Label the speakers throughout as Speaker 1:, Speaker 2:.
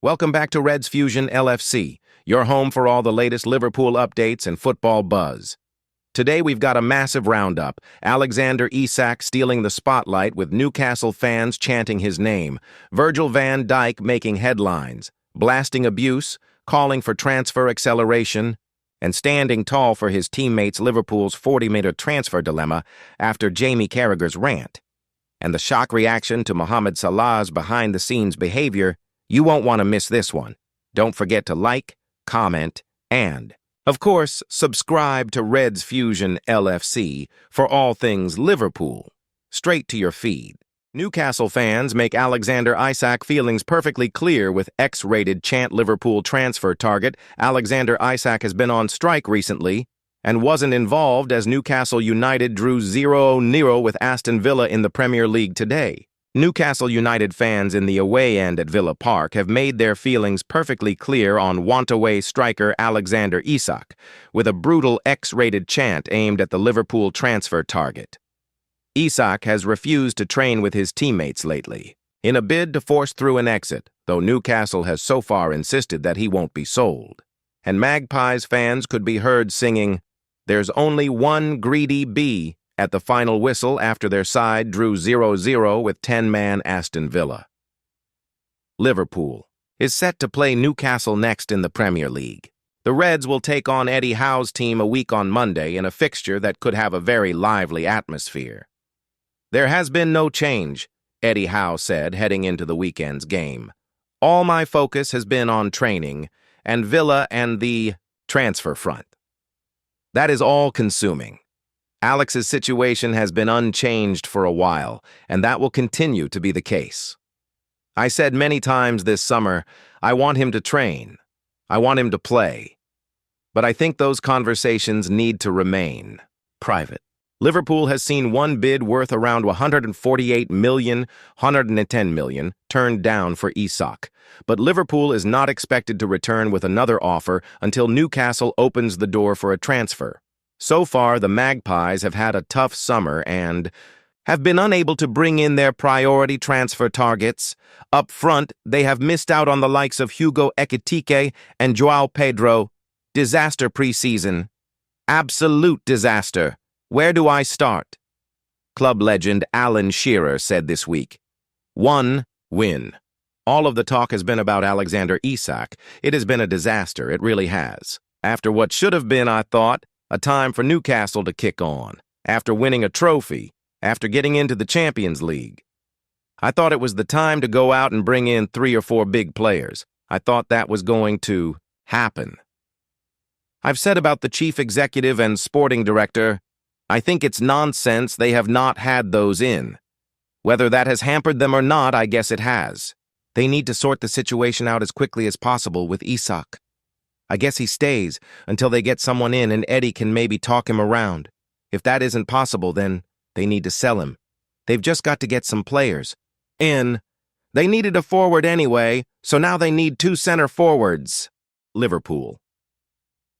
Speaker 1: Welcome back to Reds Fusion LFC, your home for all the latest Liverpool updates and football buzz. Today we've got a massive roundup. Alexander Isak stealing the spotlight with Newcastle fans chanting his name. Virgil van Dijk making headlines, blasting abuse, calling for transfer acceleration, and standing tall for his teammates Liverpool's 40-meter transfer dilemma after Jamie Carragher's rant. And the shock reaction to Mohamed Salah's behind-the-scenes behavior. You won't want to miss this one. Don't forget to like, comment, and, of course, subscribe to Reds Fusion LFC for all things Liverpool, straight to your feed. Newcastle fans make Alexander Isak feelings perfectly clear with X-rated chant Liverpool transfer target. Alexander Isak has been on strike recently and wasn't involved as Newcastle United drew 0-0 with Aston Villa in the Premier League today. Newcastle United fans in the away end at Villa Park have made their feelings perfectly clear on want-away striker Alexander Isak, with a brutal X-rated chant aimed at the Liverpool transfer target. Isak has refused to train with his teammates lately, in a bid to force through an exit, though Newcastle has so far insisted that he won't be sold. And Magpies fans could be heard singing, "There's only one greedy bee," at the final whistle after their side drew 0-0 with 10-man Aston Villa. Liverpool is set to play Newcastle next in the Premier League. The Reds will take on Eddie Howe's team a week on Monday in a fixture that could have a very lively atmosphere. "There has been no change," Eddie Howe said heading into the weekend's game. "All my focus has been on training and Villa and the transfer front. That is all-consuming. Alex's situation has been unchanged for a while, and that will continue to be the case. I said many times this summer, I want him to train. I want him to play. But I think those conversations need to remain private." Liverpool has seen one bid worth around $148 million, $110 million turned down for Isak, but Liverpool is not expected to return with another offer until Newcastle opens the door for a transfer. So far, the Magpies have had a tough summer and have been unable to bring in their priority transfer targets. Up front, they have missed out on the likes of Hugo Ekitike and Joao Pedro. Disaster preseason. Absolute disaster. Where do I start? Club legend Alan Shearer said this week. 1 win. All of the talk has been about Alexander Isak. It has been a disaster, it really has. After what should have been, I thought, a time for Newcastle to kick on, after winning a trophy, after getting into the Champions League. I thought it was the time to go out and bring in 3 or 4 big players. I thought that was going to happen. I've said about the chief executive and sporting director, I think it's nonsense they have not had those in. Whether that has hampered them or not, I guess it has. They need to sort the situation out as quickly as possible with Isak. I guess he stays until they get someone in and Eddie can maybe talk him around. If that isn't possible, then they need to sell him. They've just got to get some players in. They needed a forward anyway, so now they need 2 center forwards. Liverpool.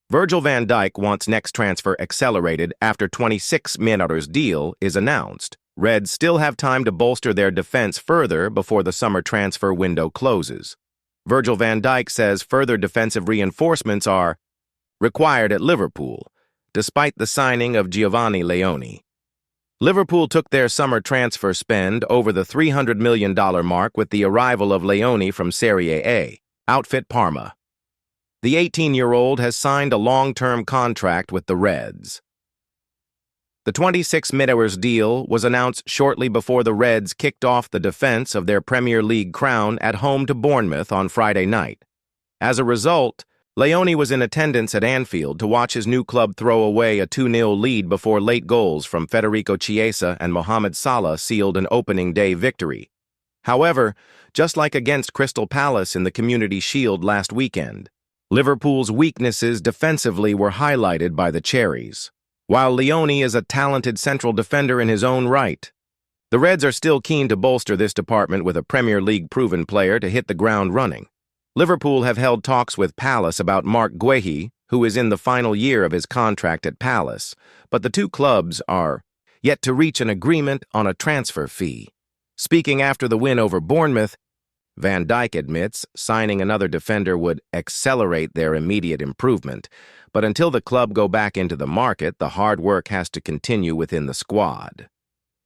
Speaker 1: Virgil van Dijk wants next transfer accelerated after 26 minutes deal is announced. Reds still have time to bolster their defense further before the summer transfer window closes. Virgil van Dijk says further defensive reinforcements are required at Liverpool, despite the signing of Giovanni Leone. Liverpool took their summer transfer spend over the $300 million mark with the arrival of Leone from Serie A, outfit Parma. The 18-year-old has signed a long-term contract with the Reds. The 26 minutes deal was announced shortly before the Reds kicked off the defense of their Premier League crown at home to Bournemouth on Friday night. As a result, Leone was in attendance at Anfield to watch his new club throw away a 2-0 lead before late goals from Federico Chiesa and Mohamed Salah sealed an opening day victory. However, just like against Crystal Palace in the Community Shield last weekend, Liverpool's weaknesses defensively were highlighted by the Cherries. While Leone is a talented central defender in his own right, the Reds are still keen to bolster this department with a Premier League-proven player to hit the ground running. Liverpool have held talks with Palace about Marc Guehi, who is in the final year of his contract at Palace, but the two clubs are yet to reach an agreement on a transfer fee. Speaking after the win over Bournemouth, Van Dijk admits signing another defender would accelerate their immediate improvement, but until the club go back into the market, the hard work has to continue within the squad.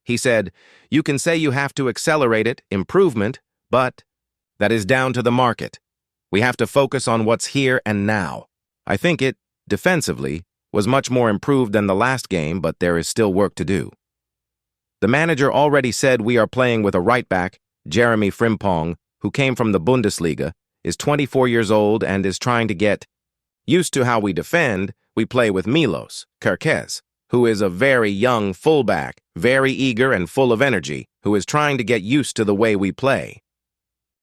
Speaker 1: He said, "You can say you have to accelerate it, improvement, but that is down to the market. We have to focus on what's here and now. I think it, defensively, was much more improved than the last game, but there is still work to do." The manager already said we are playing with a right-back, Jeremy Frimpong, who came from the Bundesliga, is 24 years old and is trying to get used to how we defend. We play with Milos Kerkez, who is a very young fullback, very eager and full of energy, who is trying to get used to the way we play.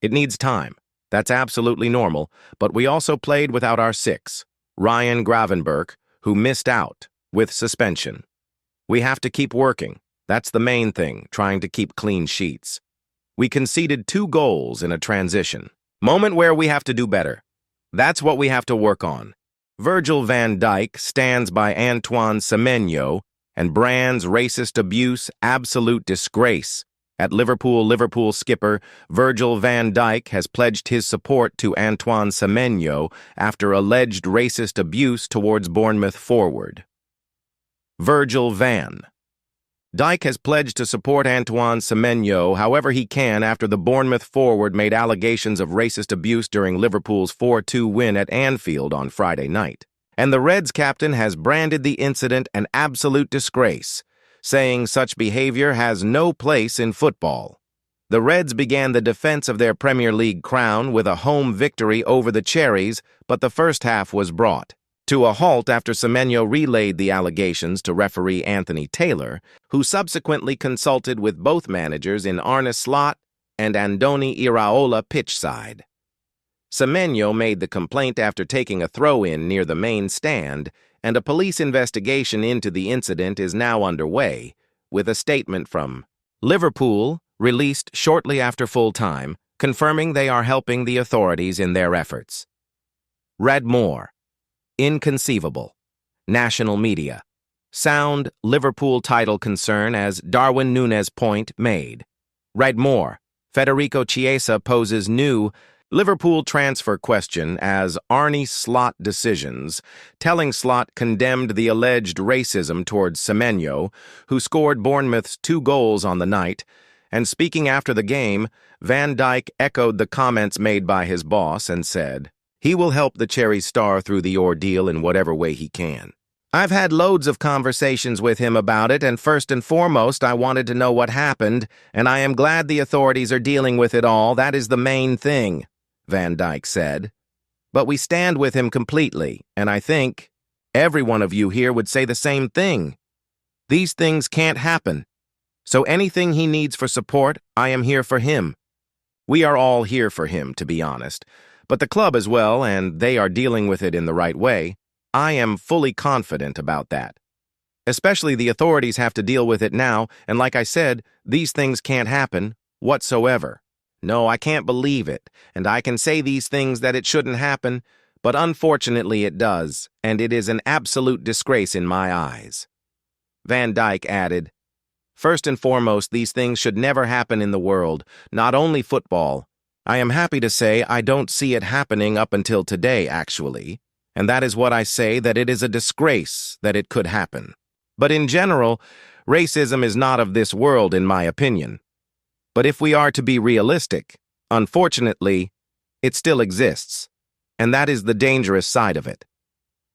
Speaker 1: It needs time. That's absolutely normal, but we also played without our six, Ryan Gravenberch, who missed out with suspension. We have to keep working. That's the main thing, trying to keep clean sheets. We conceded 2 goals in a transition. Moment where we have to do better. That's what we have to work on. Virgil van Dijk stands by Antoine Semeno and brands racist abuse absolute disgrace. At Liverpool skipper Virgil van Dijk has pledged his support to Antoine Semeno after alleged racist abuse towards Bournemouth forward. Virgil van Dijk has pledged to support Antoine Semeno however he can after the Bournemouth forward made allegations of racist abuse during Liverpool's 4-2 win at Anfield on Friday night. And the Reds captain has branded the incident an absolute disgrace, saying such behavior has no place in football. The Reds began the defense of their Premier League crown with a home victory over the Cherries, but the first half was brought to a halt after Semeno relayed the allegations to referee Anthony Taylor, who subsequently consulted with both managers in Arne Slot and Andoni Iraola pitchside. Semeno made the complaint after taking a throw-in near the main stand, and a police investigation into the incident is now underway, with a statement from Liverpool, released shortly after full time, confirming they are helping the authorities in their efforts. Read more. Inconceivable. National media. Sound Liverpool title concern as Darwin Núñez point made. Read more. Federico Chiesa poses new Liverpool transfer question as Arne Slot decisions, telling Slot condemned the alleged racism towards Semeno, who scored Bournemouth's 2 goals on the night, and speaking after the game, Van Dijk echoed the comments made by his boss and said, he will help the Cherry star through the ordeal in whatever way he can. I've had loads of conversations with him about it, and first and foremost, I wanted to know what happened, and I am glad the authorities are dealing with it all. That is the main thing, Van Dijk said. But we stand with him completely, and I think every one of you here would say the same thing. These things can't happen. So anything he needs for support, I am here for him. We are all here for him, to be honest. But the club as well, and they are dealing with it in the right way. I am fully confident about that. Especially the authorities have to deal with it now, and like I said, these things can't happen whatsoever. No, I can't believe it, and I can say these things that it shouldn't happen, but unfortunately it does, and it is an absolute disgrace in my eyes. Van Dijk added, first and foremost, these things should never happen in the world, not only football. I am happy to say I don't see it happening up until today, actually, and that is what I say, that it is a disgrace that it could happen. But in general, racism is not of this world, in my opinion. But if we are to be realistic, unfortunately, it still exists, and that is the dangerous side of it.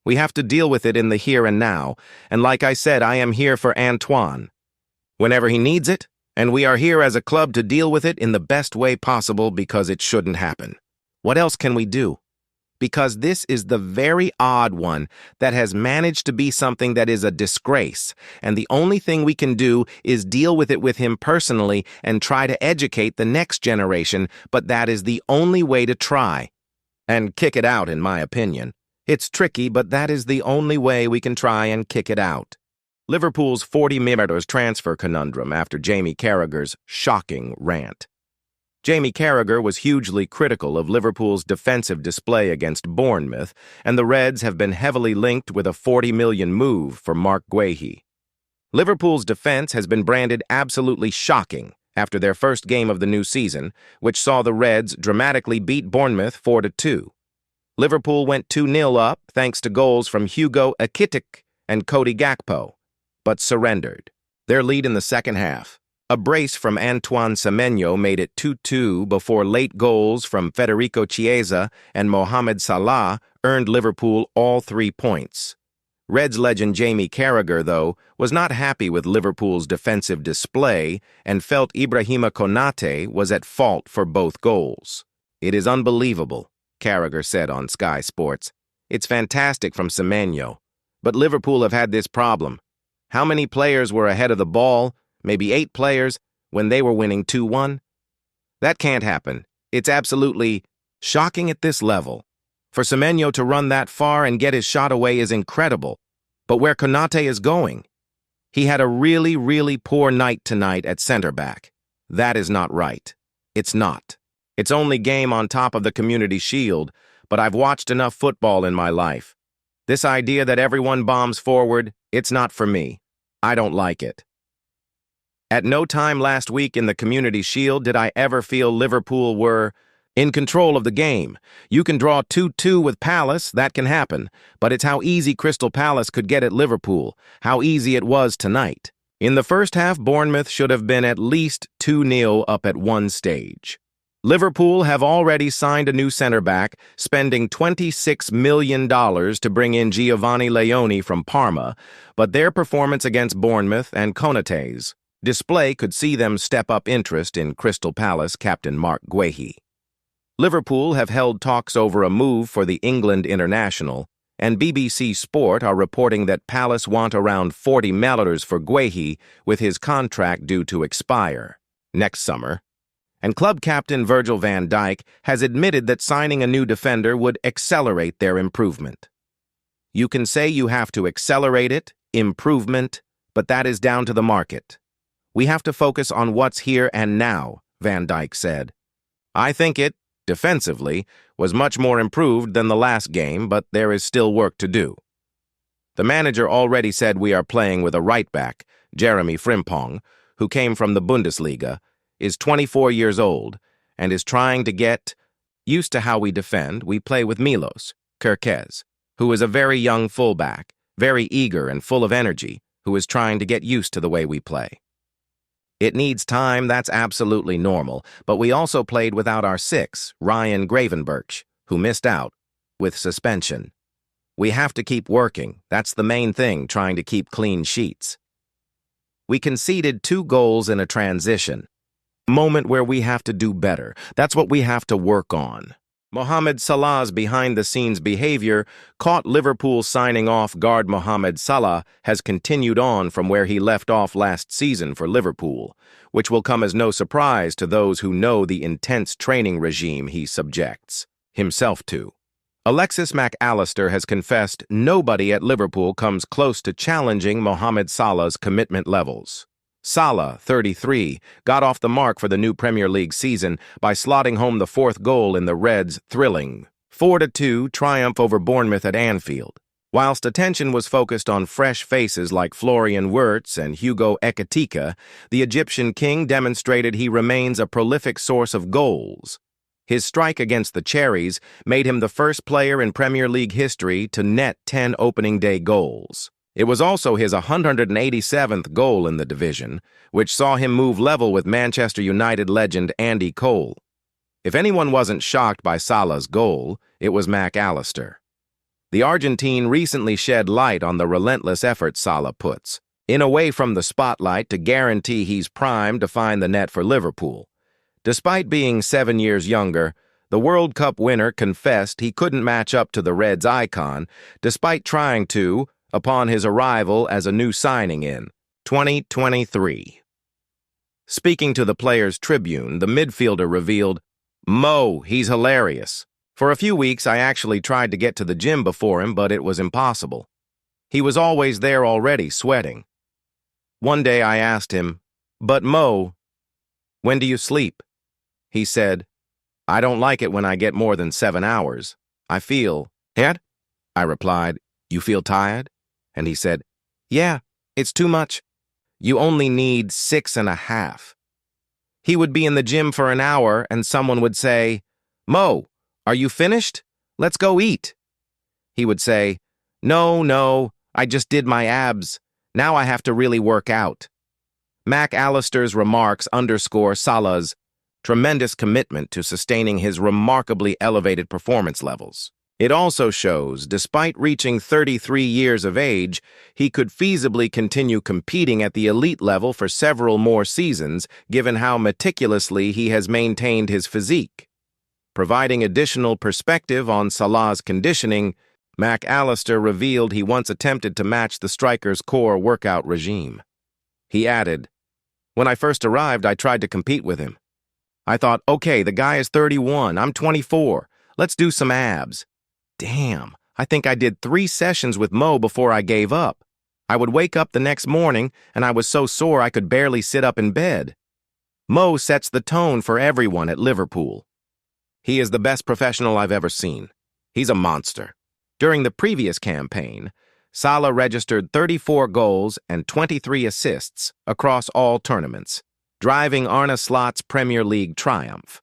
Speaker 1: We have to deal with it in the here and now, and like I said, I am here for Antoine whenever he needs it, and we are here as a club to deal with it in the best way possible because it shouldn't happen. What else can we do? Because this is the very odd one that has managed to be something that is a disgrace, and the only thing we can do is deal with it with him personally and try to educate the next generation, but that is the only way to try. And kick it out, in my opinion. It's tricky, but that is the only way we can try and kick it out. Liverpool's 40 million transfer conundrum after Jamie Carragher's shocking rant. Jamie Carragher was hugely critical of Liverpool's defensive display against Bournemouth, and the Reds have been heavily linked with a 40 million move for Mark Guehi. Liverpool's defense has been branded absolutely shocking, after their first game of the new season, which saw the Reds dramatically beat Bournemouth 4-2. Liverpool went 2-0 up thanks to goals from Hugo Ekitike and Cody Gakpo, but surrendered. Their lead in the second half. A brace from Antoine Semeno made it 2-2 before late goals from Federico Chiesa and Mohamed Salah earned Liverpool all 3 points. Reds legend Jamie Carragher, though, was not happy with Liverpool's defensive display and felt Ibrahima Konate was at fault for both goals. "It is unbelievable," Carragher said on Sky Sports. "It's fantastic from Semeno, but Liverpool have had this problem. How many players were ahead of the ball? Maybe 8 players, when they were winning 2-1? That can't happen. It's absolutely shocking at this level. For Semeno to run that far and get his shot away is incredible. But where Konate is going? He had a really, really poor night tonight at center back. That is not right. It's not. It's only game on top of the Community Shield, but I've watched enough football in my life. This idea that everyone bombs forward, it's not for me. I don't like it." At no time last week in the Community Shield did I ever feel Liverpool were in control of the game. You can draw 2-2 with Palace, that can happen, but it's how easy Crystal Palace could get at Liverpool, how easy it was tonight. In the first half, Bournemouth should have been at least 2-0 up at one stage. Liverpool have already signed a new center-back, spending $26 million to bring in Giovanni Leone from Parma, but their performance against Bournemouth and Konate's display could see them step up interest in Crystal Palace captain Mark Guehi. Liverpool have held talks over a move for the England international, and BBC Sport are reporting that Palace want around $40 million for Guehi, with his contract due to expire next summer. And club captain Virgil van Dijk has admitted that signing a new defender would accelerate their improvement. You can say you have to accelerate it, improvement, but that is down to the market. "We have to focus on what's here and now," Van Dijk said. "I think it, defensively, was much more improved than the last game, but there is still work to do." The manager already said we are playing with a right-back, Jeremy Frimpong, who came from the Bundesliga, is 24 years old, and is trying to get used to how we defend. We play with Milos Kerkez, who is a very young fullback, very eager and full of energy, who is trying to get used to the way we play. It needs time, that's absolutely normal, but we also played without our 6, Ryan Gravenberch, who missed out with suspension. We have to keep working, that's the main thing, trying to keep clean sheets. We conceded 2 goals in a transition, a moment where we have to do better. That's what we have to work on. Mohamed Salah's behind-the-scenes behavior caught Liverpool signing off guard Mohamed Salah has continued on from where he left off last season for Liverpool, which will come as no surprise to those who know the intense training regime he subjects himself to. Alexis Mac Allister has confessed nobody at Liverpool comes close to challenging Mohamed Salah's commitment levels. Salah, 33, got off the mark for the new Premier League season by slotting home the 4th goal in the Reds' thrilling 4-2 triumph over Bournemouth at Anfield. Whilst attention was focused on fresh faces like Florian Wirtz and Hugo Ekitike, the Egyptian king demonstrated he remains a prolific source of goals. His strike against the Cherries made him the first player in Premier League history to net 10 opening day goals. It was also his 187th goal in the division, which saw him move level with Manchester United legend Andy Cole. If anyone wasn't shocked by Salah's goal, it was Mac Allister. The Argentine recently shed light on the relentless effort Salah puts in away from the spotlight to guarantee he's primed to find the net for Liverpool. Despite being 7 years younger, the World Cup winner confessed he couldn't match up to the Reds icon, despite trying to, upon his arrival as a new signing in 2023. Speaking to the Players' Tribune, the midfielder revealed, "Mo, he's hilarious. For a few weeks, I actually tried to get to the gym before him, but it was impossible. He was always there already, sweating. One day I asked him, 'But Mo, when do you sleep?' He said, 'I don't like it when I get more than 7 hours. I feel tired.' I replied, 'You feel tired?' And he said, 'Yeah, it's too much. You only need 6.5. He would be in the gym for an hour and someone would say, "Mo, are you finished? Let's go eat." He would say, No, I just did my abs. Now I have to really work out." Mac Allister's remarks underscore Salah's tremendous commitment to sustaining his remarkably elevated performance levels. It also shows, despite reaching 33 years of age, he could feasibly continue competing at the elite level for several more seasons, given how meticulously he has maintained his physique. Providing additional perspective on Salah's conditioning, Mac Allister revealed he once attempted to match the striker's core workout regime. He added, "When I first arrived, I tried to compete with him. I thought, okay, the guy is 31, I'm 24, let's do some abs. Damn, I think I did 3 sessions with Mo before I gave up. I would wake up the next morning, and I was so sore I could barely sit up in bed." Mo sets the tone for everyone at Liverpool. "He is the best professional I've ever seen. He's a monster." During the previous campaign, Salah registered 34 goals and 23 assists across all tournaments, driving Arne Slot's Premier League triumph.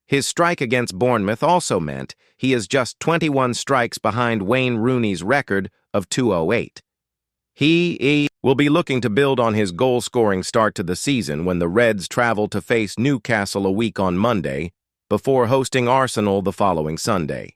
Speaker 1: His strike against Bournemouth also meant he is just 21 strikes behind Wayne Rooney's record of 208. He will be looking to build on his goal-scoring start to the season when the Reds travel to face Newcastle a week on Monday, before hosting Arsenal the following Sunday.